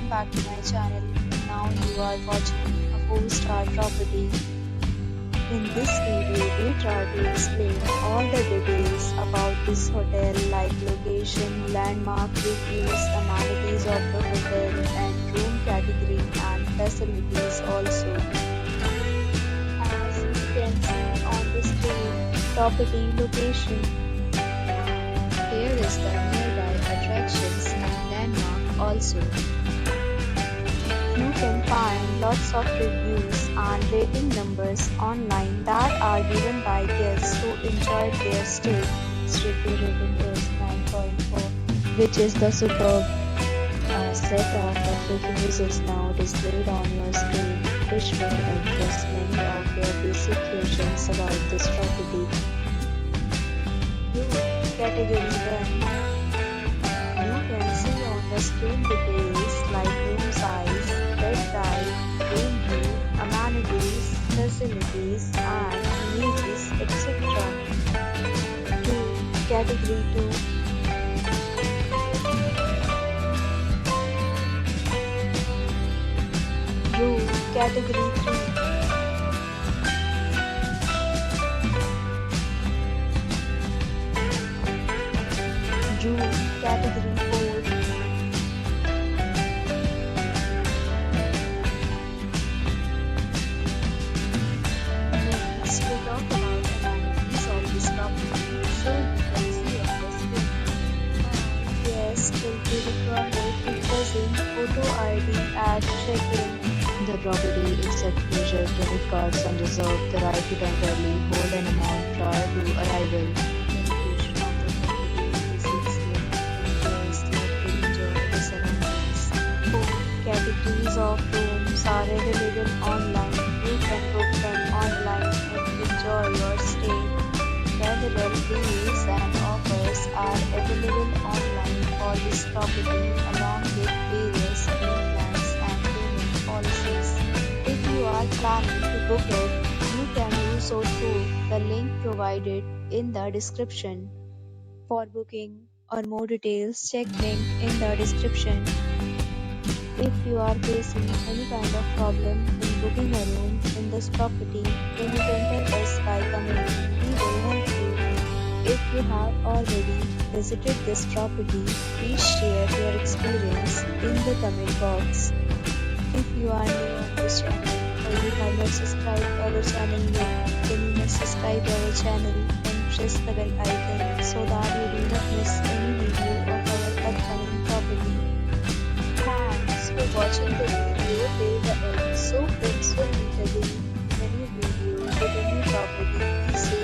welcome back to my channel. Now you are watching a 4-star property. In this video, we try to explain all the details about this hotel like location, landmark reviews, amenities of the hotel and room category and facilities also. As you can see on the screen, property location. Here is the nearby attractions and landmark also. You can find lots of reviews and rating numbers online that are given by guests who enjoyed their stay. Its review rating is 9.4, which is the superb. A set of reviews is now displayed on your screen, which will address many of your basic questions about this property. Category 1. You can see on the screen details like room size, bed type, room view, amenities, facilities, and images, etc. 2. Category 2. Room Category 3. Room Category 4. Next, we talk about amenities of this property. So you can see on the screen. Guests will be required to present photo ID at check-in. The property accepts major credit cards and reserves the right to temporarily hold an amount prior to arrival. Categories of rooms are available online. You can book them online and enjoy your stay. Several deals and offers are available online for this property along with various plans and payment policies. If you are planning to book it, you can do so through the link provided in the description. For booking or more details, check link in the description. If you are facing any kind of problem in booking a room in this property, then you can tell us by commenting. We will help you. If you have already visited this property, please share your experience in the comment box. If you are new on this channel or you have not subscribed our channel yet, then you must subscribe our channel and press the bell icon so that you do not miss any video of our upcoming property. Thanks for watching the video till the end. So friends will meet again in a new video with a new property.